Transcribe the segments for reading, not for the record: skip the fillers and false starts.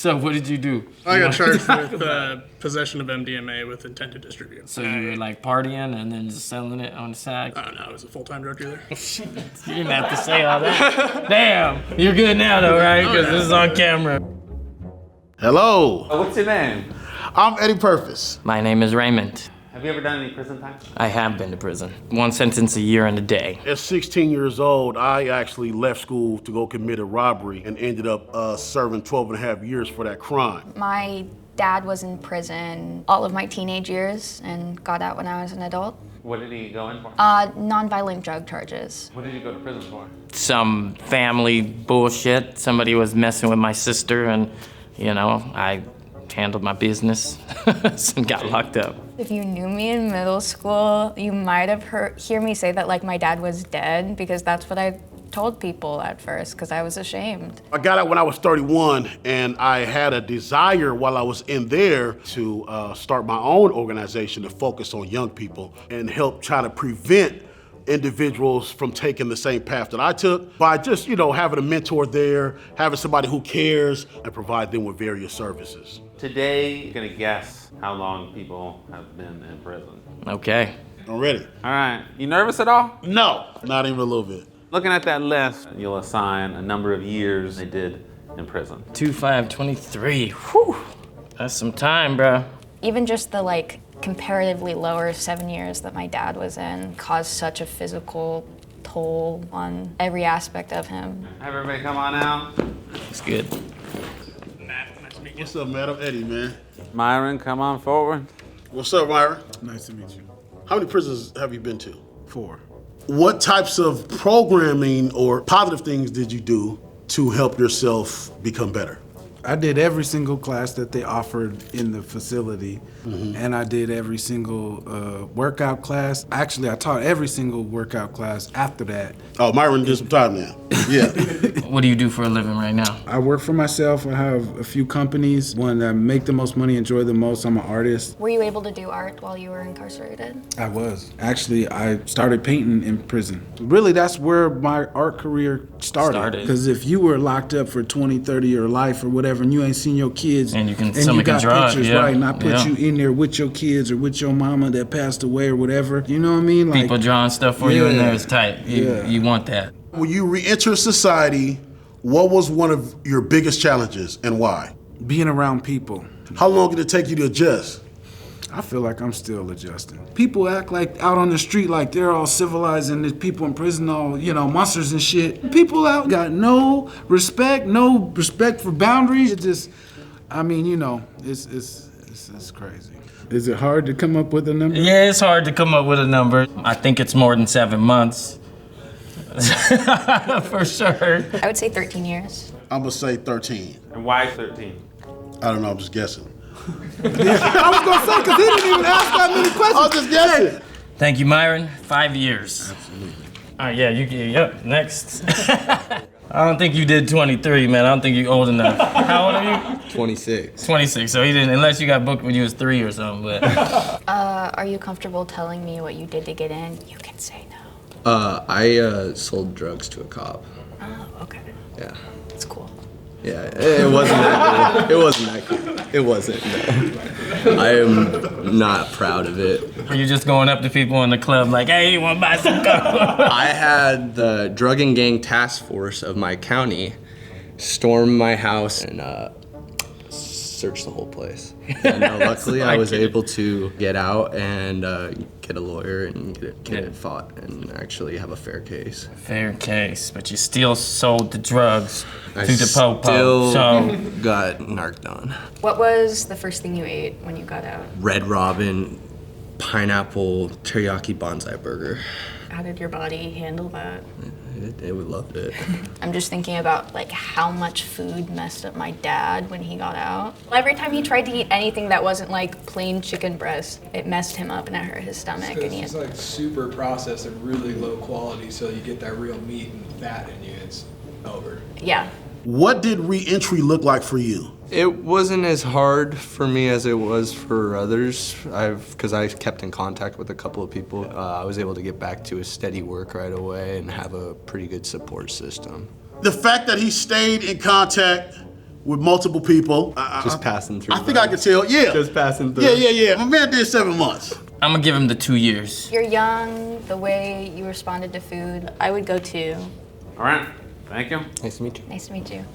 So what did you do? I got charged with possession of MDMA with intent to distribute. So you were like partying and then just selling it on the side? Oh no, I was a full-time drug dealer. You didn't have to say all that. Damn, you're good now though, right? Because this is on camera. Hello, What's your name? I'm Eddie Purpose. My name is Raymond. Have you ever done any prison time? I have been to prison. One sentence a year and a day. At 16 years old, I actually left school to go commit a robbery and ended up serving 12 and a half years for that crime. My dad was in prison all of my teenage years and got out when I was an adult. What did he go in for? Nonviolent drug charges. What did you go to prison for? Some family bullshit. Somebody was messing with my sister and, you know, I handled my business and got locked up. If you knew me in middle school, you might have hear me say that like my dad was dead, because that's what I told people at first, because I was ashamed. I got out when I was 31, and I had a desire while I was in there to start my own organization to focus on young people and help try to prevent individuals from taking the same path that I took by just, you know, having a mentor there, having somebody who cares, and provide them with various services. Today, you're gonna guess how long people have been in prison. Okay. I'm ready. All right, you nervous at all? No, not even a little bit. Looking at that list, you'll assign a number of years they did in prison. 2-5-23. Whew. That's some time, bro. Even just the like comparatively lower 7 years that my dad was in caused such a physical toll on every aspect of him. Have everybody come on out. It's good. Matt, nice to meet you. What's up, man? I'm Eddie, man. Myron, come on forward. What's up, Myra? Nice to meet you. How many prisons have you been to? 4. What types of programming or positive things did you do to help yourself become better? I did every single class that they offered in the facility, and I did every single workout class. Actually, I taught every single workout class after that. Oh, Myron did some time now. Yeah. What do you do for a living right now? I work for myself. I have a few companies. One that make the most money, enjoy the most. I'm an artist. Were you able to do art while you were incarcerated? I was. Actually, I started painting in prison. Really, that's where my art career started. Because if you were locked up for 20, 30 your life or whatever, and you ain't seen your kids, And you can- and someone you got can draw it, pictures, yeah, right, and I put yeah. you in there with your kids or with your mama that passed away or whatever. You know what I mean? Like, People drawing stuff for you in Yeah. there is tight. You want that. When you re-enter society, what was one of your biggest challenges and why? being around people. How long did it take you to adjust? I feel like I'm still adjusting. People act like out on the street like they're all civilized and there's people in prison all, you know, monsters and shit. People out got no respect for boundaries. It just, I mean, you know, it's crazy. Is it hard to come up with a number? Yeah, it's hard to come up with a number. I think it's more than 7 months. For sure. I would say 13 years. I'm gonna say 13. And why 13? I don't know, I'm just guessing. I was gonna say, because he didn't even ask that many questions. I was just guessing. Thank you, Myron. 5 years. Absolutely. All right, yeah, yep, next. I don't think you did 23, man. I don't think you're old enough. How old are you? 26. 26, so he didn't, unless you got booked when you was 3 or something, but. Are you comfortable telling me what you did to get in? You can say no. I sold drugs to a cop. Oh, okay. Yeah. That's cool. Yeah, it wasn't that cool. It wasn't that cool. It wasn't, no. I am not proud of it. Were you just going up to people in the club like, hey, you wanna buy some coke? I had the drug and gang task force of my county storm my house and search the whole place. And luckily I was able to get out and get a lawyer and get it fought and actually have a fair case. Fair case, but you still sold the drugs I to the still po-po, so. got narked on. What was the first thing you ate when you got out? Red Robin pineapple teriyaki bonsai burger. How did your body handle that? It would love it. I'm just thinking about like how much food messed up my dad when he got out. Every time he tried to eat anything that wasn't like plain chicken breast, it messed him up and it hurt his stomach. And It's like super processed and really low quality, so you get that real meat and fat in you. It's over. Yeah. What did re-entry look like for you? It wasn't as hard for me as it was for others. Because I kept in contact with a couple of people. I was able to get back to a steady work right away and have a pretty good support system. The fact that he stayed in contact with multiple people. Just passing through. I think I can tell. Yeah. Just passing through. Yeah. My man did 7 months. I'm gonna give him the 2 years. You're young, the way you responded to food, I would go 2. All right. Thank you. Nice to meet you. Nice to meet you.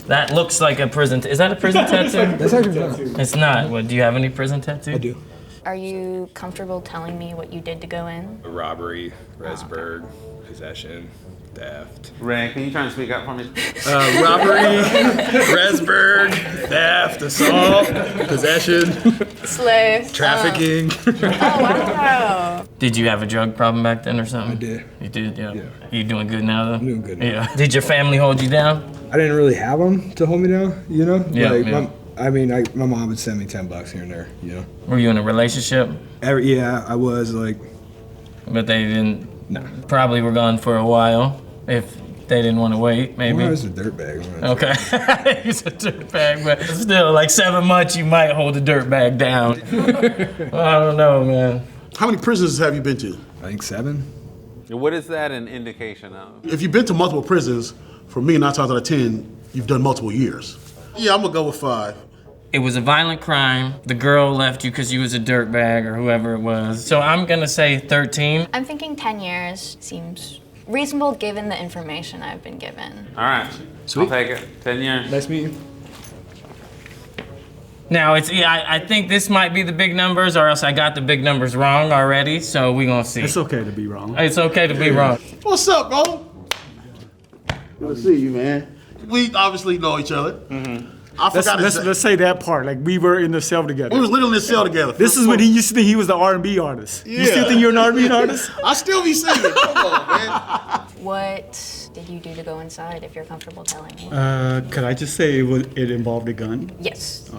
That looks like a prison. Is that a prison tattoo? That's actually not. It's not. What? Do you have any prison tattoo? I do. Are you comfortable telling me what you did to go in? Robbery, Resberg, possession, theft. Ray, can you try and speak up for me? Robbery, Resberg, theft, assault, possession, Slay. trafficking. Oh, wow. Did you have a drug problem back then or something? I did. You did, yeah. Yeah. You doing good now though? I'm doing good now. Yeah. Did your family hold you down? I didn't really have them to hold me down, you know? Yeah, Like, yeah. my mom would send me $10 here and there, you know? Were you in a relationship? Yeah, I was like, But they didn't. nah. Probably were gone for a while. If they didn't want to wait, maybe. I was a dirtbag. Okay. He's a dirtbag, but still, like 7 months, you might hold a dirtbag down. I don't know, man. How many prisons have you been to? I think 7. What is that an indication of? If you've been to multiple prisons, for me, 9 times out of 10, you've done multiple years. Yeah, I'm gonna go with 5. It was a violent crime. The girl left you because you was a dirtbag or whoever it was. So I'm gonna say 13. I'm thinking 10 years seems reasonable given the information I've been given. All right. I'll take it. 10 years. Nice meeting you. Now I think this might be the big numbers, or else I got the big numbers wrong already. So we gonna see. It's okay to be wrong. It's okay to be wrong. What's up, bro? Good to see you, man. We obviously know each other. I forgot his name. Let's say that part. Like we were in the cell together. We was literally in the cell together. This is when he used to think he was the R&B artist. You still Yeah. think you're an R&B artist? I still be singing. Come on, man. What did you do to go inside if you're comfortable telling me? Could I just say it involved a gun? Yes.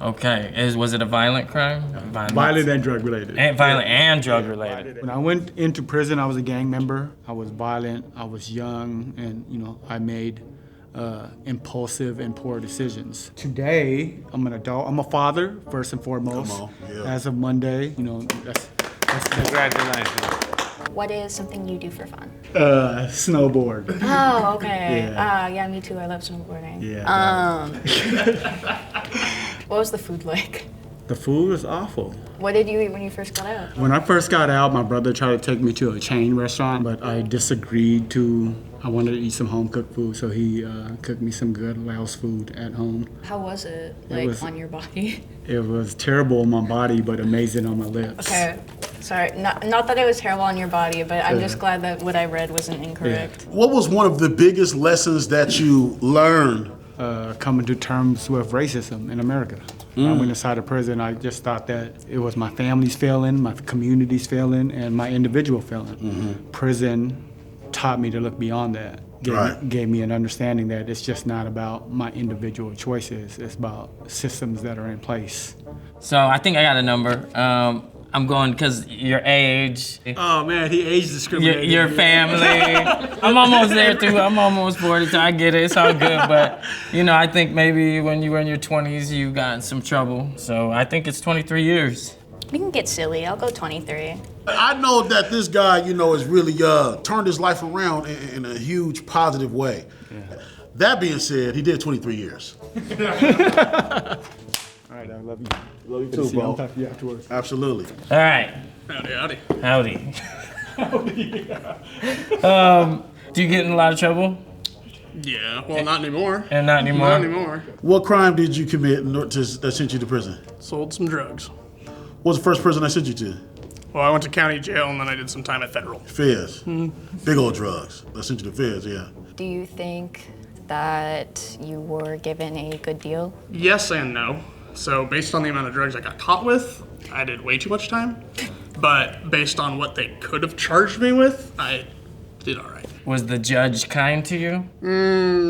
Okay. Was it a violent crime? Violent and drug related. And violent and drug related. When I went into prison, I was a gang member. I was violent. I was young, and I made impulsive and poor decisions. Today, I'm an adult. I'm a father first and foremost. Come on, yeah. As of Monday, that's Congratulations. What is something you do for fun? snowboard. Oh, okay. Yeah. Yeah, me too. I love snowboarding. Yeah. What was the food like? The food was awful. What did you eat when you first got out? When I first got out, my brother tried to take me to a chain restaurant, but I disagreed I wanted to eat some home cooked food, so he cooked me some good Laos food at home. How was it, was- on your body? It was terrible on my body, but amazing on my lips. Okay. Sorry, not that it was terrible on your body, but I'm just glad that what I read wasn't incorrect. What was one of the biggest lessons that you learned? Coming to terms with racism in America. I went inside of prison, I just thought that it was my family's failing, my community's failing, and my individual failing. Prison taught me to look beyond that. Gave me an understanding that it's just not about my individual choices, it's about systems that are in place. So I think I got a number. I'm going because your age, Oh man, he age discriminated. your family. I'm almost there too. I'm almost 40, so I get it. It's all good. But I think maybe when you were in your 20s, you got in some trouble. So I think it's 23 years. We can get silly. I'll go 23. I know that this guy, has really turned his life around in a huge positive way. That being said, he did 23 years. All right, I love you. Love you Good to too, see you. I'll bro. talk to you afterwards. Absolutely. All right. Howdy. Howdy. Do you get in a lot of trouble? Yeah, well, not anymore. And not anymore? Not anymore. What crime did you commit that sent you to prison? Sold some drugs. What was the first prison that sent you to? Well, I went to county jail and then I did some time at federal. Feds. Big old drugs. That sent you to Feds, yeah. Do you think that you were given a good deal? Yes and no. So based on the amount of drugs I got caught with, I did way too much time. But based on what they could have charged me with, I did all right. Was the judge kind to you?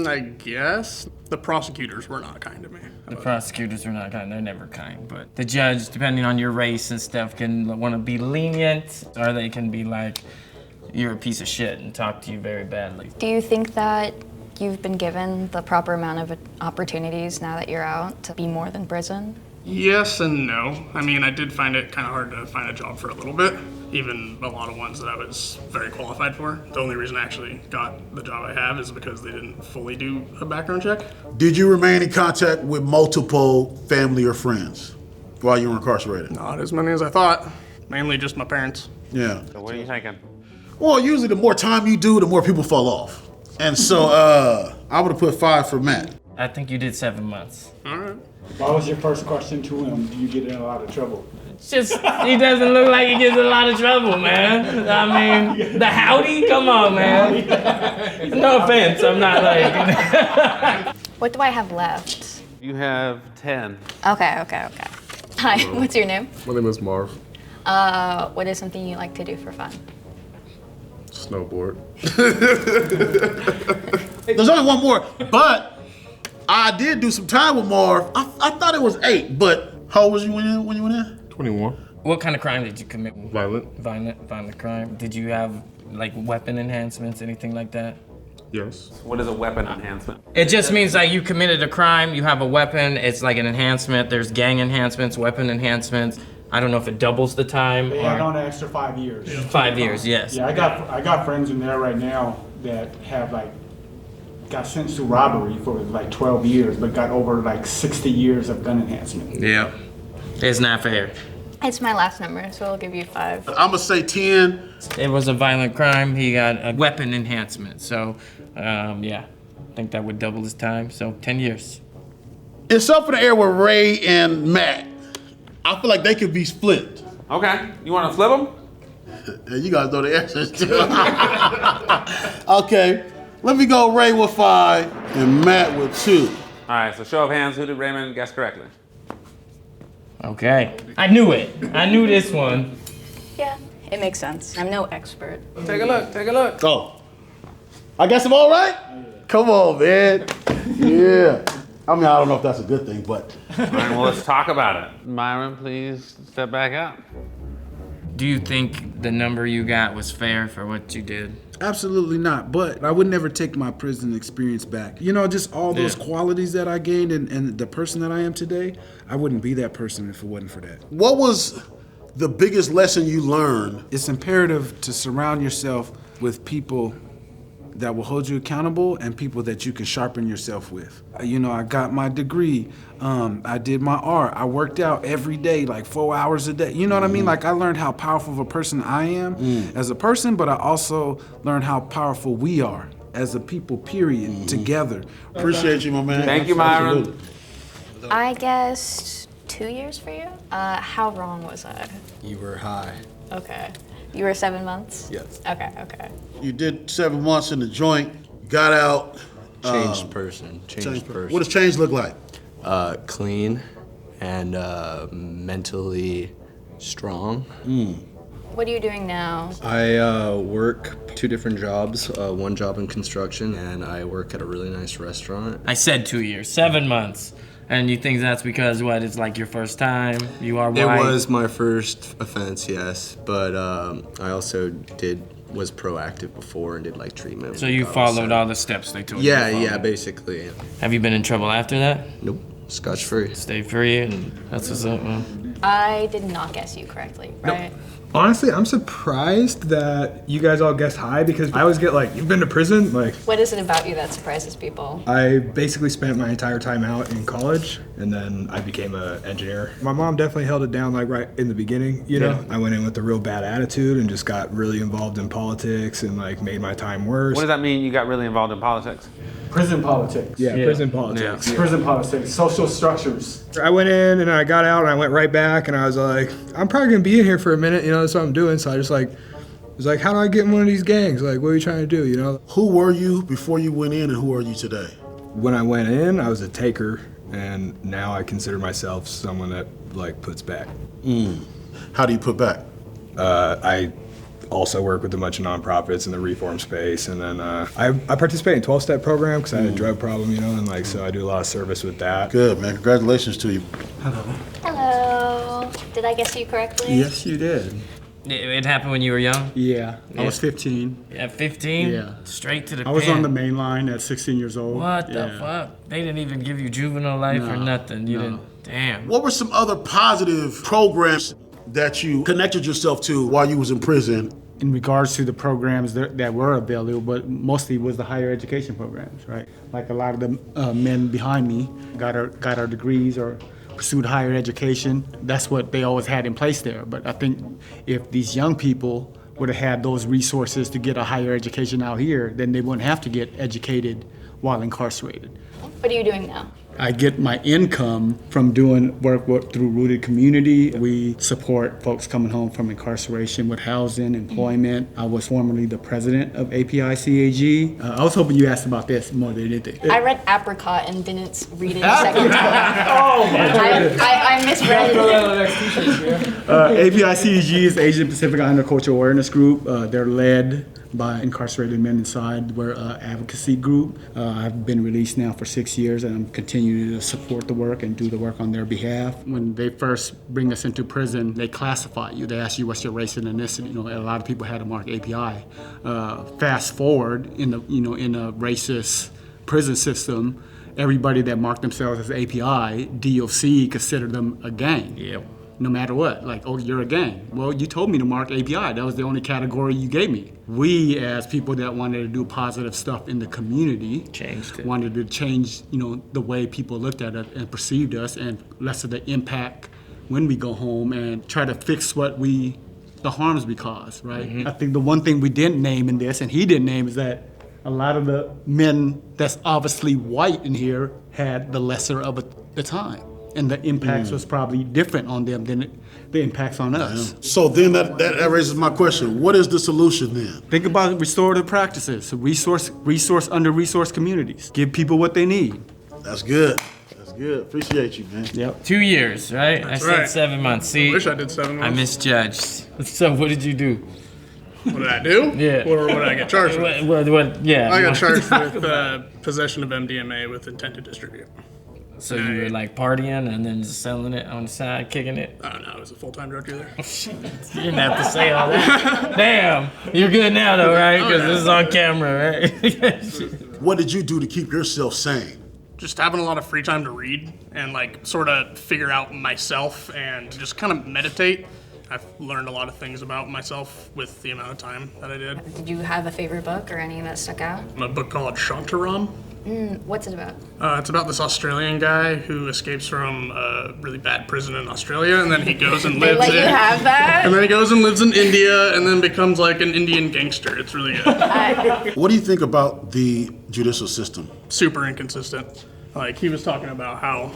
I guess. The prosecutors were not kind to me. The prosecutors are not kind. They're never kind. But the judge, depending on your race and stuff, can want to be lenient, or they can be like, you're a piece of shit and talk to you very badly. Do you think that you've been given the proper amount of opportunities now that you're out to be more than prison? Yes and no. I mean, I did find it kind of hard to find a job for a little bit, even a lot of ones that I was very qualified for. The only reason I actually got the job I have is because they didn't fully do a background check. Did you remain in contact with multiple family or friends while you were incarcerated? Not as many as I thought. Mainly just my parents. Yeah. So what are you thinking? Well, usually the more time you do, the more people fall off. And so I would have put 5 for Matt. I think you did 7 months. All right. What was your first question to him? Do you get in a lot of trouble? It's just, he doesn't look like he gets in a lot of trouble, man. I mean, the howdy? Come on, man. No offense, I'm not like... What do I have left? You have 10. Okay. Hi, what's your name? My name is Marv. What is something you like to do for fun? Snowboard. There's only one more, but I did do some time with Marv. I thought it was 8, but how old was you when you went in? 21. What kind of crime did you commit? Violent. Violent crime. Did you have like weapon enhancements, anything like that? Yes. What is a weapon enhancement? It just means like you committed a crime, you have a weapon, it's like an enhancement. There's gang enhancements, weapon enhancements. I don't know if it doubles the time They or add on an extra 5 years. 5 years, yes. Yeah, I got friends in there right now that have got sentenced to robbery for like 12 years, but got over like 60 years of gun enhancement. Yeah. It's not fair. It's my last number, so I'll give you 5. I'm gonna say 10. It was a violent crime. He got a weapon enhancement. So, yeah, I think that would double his time. So 10 years. It's up in the air with Ray and Matt. I feel like they could be split. Okay. You want to flip them? And you guys know the answers too. Okay, let me go Ray with 5 and Matt with 2. All right. So show of hands. Who did Raymond guess correctly? Okay. I knew it. I knew this one. Yeah, it makes sense. I'm no expert. Take a look. Take a look. Oh, I guess I'm all right? Come on, man. Yeah. I mean, I don't know if that's a good thing, but. All right. Well, let's talk about it. Myron, please step back up. Do you think the number you got was fair for what you did? Absolutely not, but I would never take my prison experience back. You know, just all those qualities that I gained and the person that I am today, I wouldn't be that person if it wasn't for that. What was the biggest lesson you learned? It's imperative to surround yourself with people that will hold you accountable and people that you can sharpen yourself with. You know, I got my degree. I did my art. I worked out every day, like 4 hours a day. You know what I mean? Like I learned how powerful of a person I am as a person, but I also learned how powerful we are as a people, period, together. Appreciate you, my man. Thank you, Myron. Absolutely. I guessed 2 years for you. How wrong was I? You were high. Okay. You were 7 months? Yes. Okay. You did 7 months in the joint, got out. Changed person. Changed person. What does change look like? Clean and mentally strong. What are you doing now? I work 2 different jobs. One job in construction, and I work at a really nice restaurant. I said 2 years, 7 months. And you think that's because what? It's like your first time. You are white. It was my first offense, yes, but I also was proactive before and did like treatment. So you followed all the steps they told you. Yeah, basically. Have you been in trouble after that? Nope, scotch free. Stay free, and that's what's up, man. I did not guess you correctly, right? Honestly, I'm surprised that you guys all guessed high because I always get like, you've been to prison? Like, What is it about you that surprises people? I basically spent my entire time out in college and then I became an engineer. My mom definitely held it down like right in the beginning, you know? I went in with a real bad attitude and just got really involved in politics and like made my time worse. What does that mean? You got really involved in politics? Prison politics. Yeah, prison politics. Prison politics, social structures. I went in and I got out and I went right back and I was like, I'm probably gonna be in here for a minute, you know, that's what I'm doing. So I just was like, how do I get in one of these gangs? Like, what are you trying to do, you know? Who were you before you went in and who are you today? When I went in, I was a taker and now I consider myself someone that like puts back. How do you put back? I also work with a bunch of nonprofits in the reform space, and then I participate in 12-step program because I had a drug problem, you know, and like so I do a lot of service with that. Good, man. Congratulations to you. Hello. Did I guess you correctly? Yes, you did. It happened when you were young? Yeah, I was 15. At 15? Yeah. Straight to the I was pen. on the main line at 16 years old. What the Yeah. fuck? They didn't even give you juvenile life or No, nothing. You no. didn't. Damn. What were some other positive programs that you connected yourself to while you was in prison? In regards to the programs that were available, but mostly was the higher education programs, right? Like a lot of the men behind me got our degrees or pursued higher education. That's what they always had in place there. But I think if these young people would have had those resources to get a higher education out here, then they wouldn't have to get educated while incarcerated. What are you doing now? I get my income from doing work through Rooted Community. We support folks coming home from incarceration with housing, employment. I was formerly the president of API CAG. I was hoping you asked about this more than anything. I read Apricot and didn't read it a second time. Oh my goodness. I misread it. API CAG is Asian Pacific Islander Cultural Awareness Group. They're led by incarcerated men inside. We're an advocacy group. I've been released now for 6 years, and I'm continuing to support the work and do the work on their behalf. When they first bring us into prison, they classify you. They ask you what's your race and ethnicity. You know, a lot of people had to mark API. Fast forward in a racist prison system, everybody that marked themselves as API, DOC considered them a gang. Yep. No matter what, like, oh, you're a gang. Well, you told me to mark API. That was the only category you gave me. We, as people that wanted to do positive stuff in the community, Changed it. wanted to change, the way people looked at it and perceived us, and less of the impact when we go home, and try to fix the harms we cause, right? Mm-hmm. I think the one thing we didn't name in this, and he didn't name, is that a lot of the men that's obviously white in here had the lesser of the time. And the impacts was probably different on them than the impacts on us. So then that raises my question. What is the solution then? Think about restorative practices, resource under-resourced communities. Give people what they need. That's good. That's good. Appreciate you, man. Yep. 2 years, right? I said right. 7 months. See, Wish I did 7 months. I misjudged. So what did you do? What did I do? Yeah. Or what did I get charged with? What? Yeah. I got charged with possession of MDMA with intent to distribute. So you were like partying and then just selling it on the side, kicking it? I don't know. I was a full-time drug dealer. You didn't have to say all that. Damn. You're good now though, right? Because this is on camera, right? What did you do to keep yourself sane? Just having a lot of free time to read and like sort of figure out myself and just kind of meditate. I've learned a lot of things about myself with the amount of time that I did. Did you have a favorite book or any that stuck out? A book called Shantaram. What's it about? It's about this Australian guy who escapes from a really bad prison in Australia, and then he goes and They lives let you in. have that? And then he goes and lives in India, and then becomes like an Indian gangster. It's really good. What do you think about the judicial system? Super inconsistent. Like he was talking about how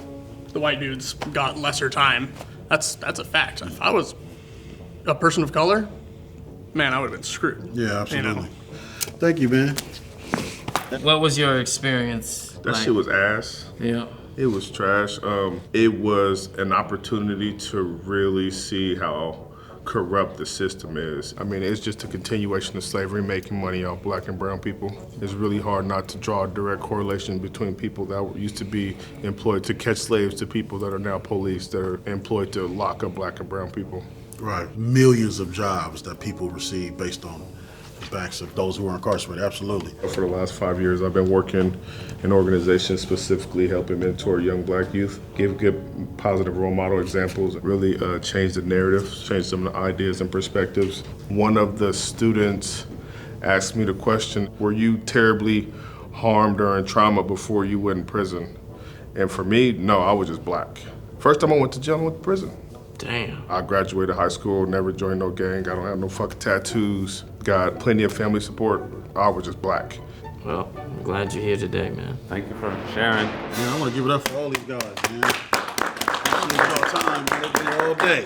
the white dudes got lesser time. That's a fact. If I was a person of color, man, I would have been screwed. Yeah, absolutely. You know? Thank you, man. What was your experience? That shit was ass. Yeah. It was trash. It was an opportunity to really see how corrupt the system is. I mean, it's just a continuation of slavery, making money off black and brown people. It's really hard not to draw a direct correlation between people that used to be employed to catch slaves to people that are now police that are employed to lock up black and brown people. Right. Millions of jobs that people receive based on the backs of those who are incarcerated. Absolutely. For the last 5 years, I've been working in organizations specifically helping mentor young black youth, give good positive role model examples, really change the narrative, change some of the ideas and perspectives. One of the students asked me the question, were you terribly harmed or in trauma before you went in prison? And for me, no, I was just black. First time I went to jail, I went to prison. Damn. I graduated high school, never joined no gang, I don't have no fucking tattoos, got plenty of family support. I was just black. Well, I'm glad you're here today, man. Thank you for sharing. Man, I want to give it up for all these guys, man. All time, man. All day.